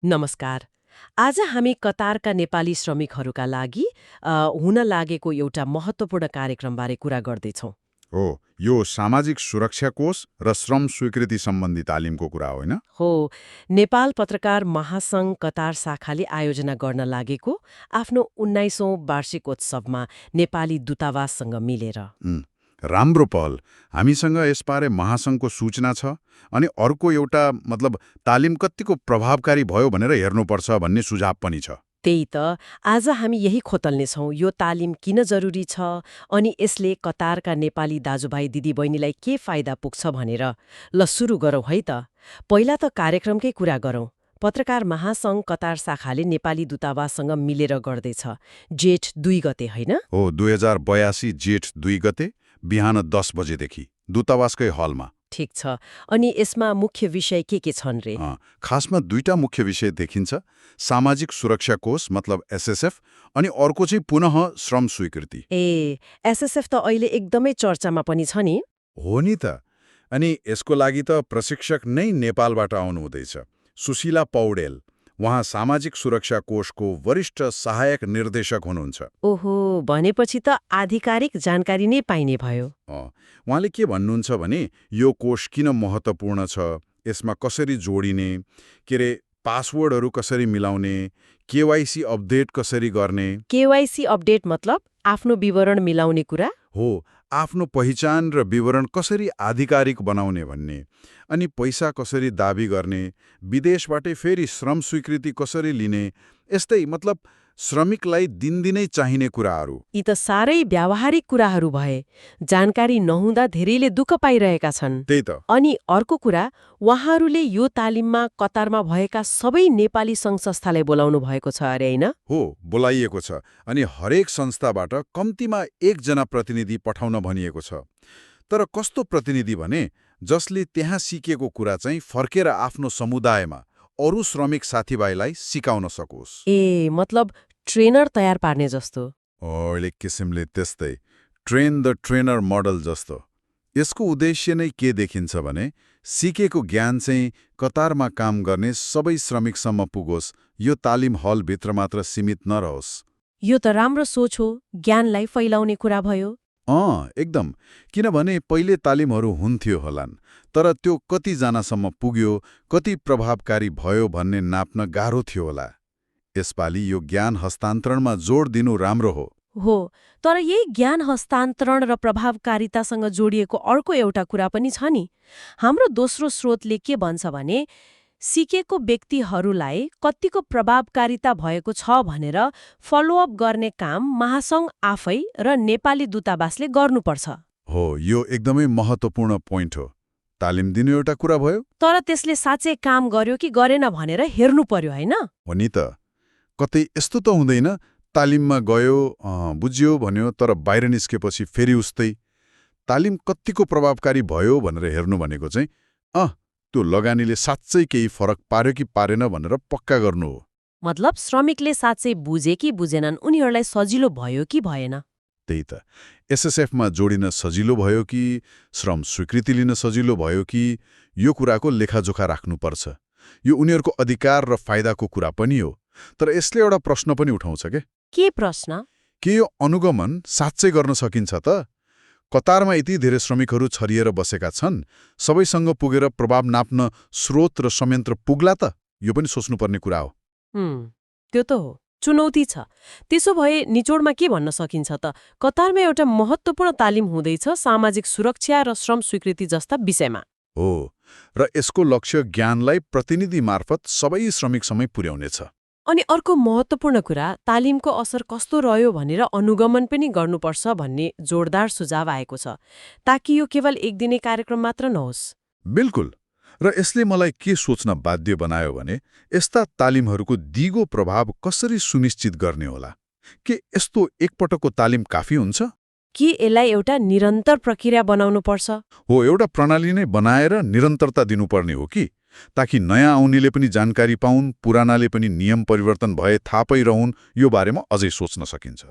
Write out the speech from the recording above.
नमस्कार। आज हामी कतारका नेपाली श्रमिकहरूका लागि हुन लागेको एउटा महत्त्वपूर्ण कार्यक्रमबारे कुरा गर्दैछौँ। हो, यो सामाजिक सुरक्षा कोष र श्रम स्वीकृति सम्बन्धी तालिमको कुरा होइन? हो, नेपाल पत्रकार महासङ्घ कतार शाखाले आयोजना गर्न लागेको आफ्नो 19औं वार्षिकोत्सवमा नेपाली दूतावाससँग मिलेर। राम्रो पहल। हामीसँग यसबारे महासङ्घको सूचना छ अनि अर्को एउटा तालिम कतिको प्रभावकारी भयो भनेर हेर्नुपर्छ भन्ने सुझाव पनि छ। त्यही त आज हामी यही खोतल्नेछौँ, यो तालिम किन जरुरी छ अनि यसले कतारका नेपाली दाजुभाइ दिदीबहिनीलाई के फाइदा पुग्छ भनेर। ल सुरु गरौँ है त। पहिला त कार्यक्रमकै कुरा गरौँ। पत्रकार महासङ्घ कतार शाखाले नेपाली दूतावाससँग मिलेर गर्दैछ, जेठ 2 गते होइन? हो, 2082 जेठ 2 गते बिहान 10 बजेदेखि दूतावासकै हलमा। ठिक छ। अनि यसमा मुख्य विषय के छन् रे? खासमा दुईटा मुख्य विषय देखिन्छ। सामाजिक सुरक्षा कोष मतलब एसएसएफ अनि अर्को चाहिँ पुनः श्रम स्वीकृति। एसएसएफ त अहिले एकदमै चर्चामा पनि छ नि। हो नि त। अनि यसको लागि त प्रशिक्षक नै नेपालबाट आउनु हुँदैछ, सुशीला पौडेल। उहाँ सामाजिक सुरक्षा कोषको वरिष्ठ सहायक निर्देशक हुनुहुन्छ। ओहो, भनेपछि त आधिकारिक जानकारी नै पाइने भयो। उहाँले के भन्नुहुन्छ भने यो कोष किन महत्त्वपूर्ण छ, यसमा कसरी जोडिने, पासवर्डहरू कसरी मिलाउने, केवाइसी अपडेट कसरी गर्ने। केवाइसी अपडेट मतलब आफ्नो विवरण मिलाउने कुरा हो, आफ्नो पहिचान र विवरण कसरी आधिकारिक बनाउने भन्ने। अनि पैसा कसरी दाबी गर्ने, विदेशबाटै फेरि श्रम स्वीकृति कसरी लिने, यस्तै श्रमिकलाई दिनदिनै चाहिने कुराहरू। यी त साह्रै व्यावहारिक कुराहरू भए। जानकारी नहुँदा धेरैले दुःख पाइरहेका छन्। त्यही त। अनि अर्को कुरा, उहाँहरूले यो तालिममा कतारमा भएका सबै नेपाली सङ्घ संस्थालाई बोलाउनु भएको छ अरे होइन? हो, बोलाइएको छ। अनि हरेक संस्थाबाट कम्तीमा एकजना प्रतिनिधि पठाउन भनिएको छ। तर कस्तो प्रतिनिधि भने जसले त्यहाँ सिकेको कुरा चाहिँ फर्केर आफ्नो समुदायमा अरू श्रमिक साथीभाइलाई सिकाउन सकोस्। मतलब ट्रेनर तयार पार्ने जस्तो। एक किसिमले त्यस्तै, ट्रेन द ट्रेनर मोडल जस्तो। यसको उद्देश्य नै के देखिन्छ भने सिकेको ज्ञान चाहिँ कतारमा काम गर्ने सबै श्रमिकसम्म पुगोस्, यो तालिम हलभित्र मात्र सीमित नरहोस्। यो त राम्रो सोच हो, ज्ञानलाई फैलाउने कुरा भयो। एकदम। किनभने पहिले तालिमहरू हुन्थ्यो होलान्, तर त्यो कतिजनासम्म पुग्यो, कति प्रभावकारी भयो भन्ने नाप्न गाह्रो थियो होला। यसपालि यो ज्ञान हस्तान्तरणमा जोड दिनु राम्रो हो। तर यही ज्ञान हस्तान्तरण र प्रभावकारितासँग जोडिएको अर्को एउटा कुरा पनि छ नि। हाम्रो दोस्रो स्रोतले के भन्छ भने सिकेको व्यक्तिहरूलाई कतिको प्रभावकारिता भएको छ भनेर फलोअप गर्ने काम महासङ्घ आफै र नेपाली दूतावासले गर्नुपर्छ। हो, यो एकदमै महत्त्वपूर्ण पोइन्ट हो। तालिम दिनु एउटा कुरा भयो, तर त्यसले साँच्चै काम गर्यो कि गरेन भनेर हेर्नु पर्यो होइन? हो नि त। कतै यस्तो त हुँदैन तालिममा गयो, बुझ्यो भन्यो, तर बाहिर निस्केपछि फेरि उस्तै। तालिम कतिको प्रभावकारी भयो भनेर हेर्नु भनेको चाहिँ त्यो लगानीले साँच्चै केही फरक पार्यो कि पारेन भनेर पक्का गर्नु हो। मतलब श्रमिकले साँच्चै बुझे कि बुझेनन्, उनीहरूलाई सजिलो भयो कि भएन। त्यही त। एसएसएफमा जोडिन सजिलो भयो कि, श्रम स्वीकृति लिन सजिलो भयो कि, यो कुराको लेखाजोखा राख्नुपर्छ। यो उनीहरूको अधिकार र फाइदाको कुरा पनि हो। तर यसले एउटा प्रश्न पनि उठाउँछ के प्रश्न? के यो अनुगमन साँच्चै गर्न सकिन्छ त? कतारमा यति धेरै श्रमिकहरू छरिएर बसेका छन्, सबैसँग पुगेर प्रभाव नाप्न स्रोत र संयन्त्र पुग्ला त? यो पनि सोच्नुपर्ने कुरा हो। त्यो त हो, चुनौती छ। त्यसो भए निचोडमा के भन्न सकिन्छ त? कतारमा एउटा महत्त्वपूर्ण तालिम हुँदैछ सामाजिक सुरक्षा र श्रम स्वीकृति जस्ता विषयमा। हो, र यसको लक्ष्य ज्ञानलाई प्रतिनिधि मार्फत सबै श्रमिकसम्म पुर्याउनेछ। अनि अर्को महत्त्वपूर्ण कुरा, तालिमको असर कस्तो रह्यो भनेर अनुगमन पनि गर्नुपर्छ भन्ने जोरदार सुझाव आएको छ, ताकि यो केवल एक दिने कार्यक्रम मात्र नहोस्। बिल्कुल। र यसले मलाई के सोच्न बाध्य बनायो भने यस्ता तालिमहरूको दिगो प्रभाव कसरी सुनिश्चित गर्ने होला? के यस्तो एकपटकको तालिम काफी हुन्छ? कि यसलाई एउटा निरन्तर प्रक्रिया बनाउनुपर्छ? हो, एउटा प्रणाली नै बनाएर निरन्तरता दिनुपर्ने हो कि, ताकि नयाँ आउनेले पनि जानकारी पाउन्, पुरानाले पनि नियम परिवर्तन भए थाहा पाइरहन्। यो बारेमा अझै सोच्न सकिन्छ।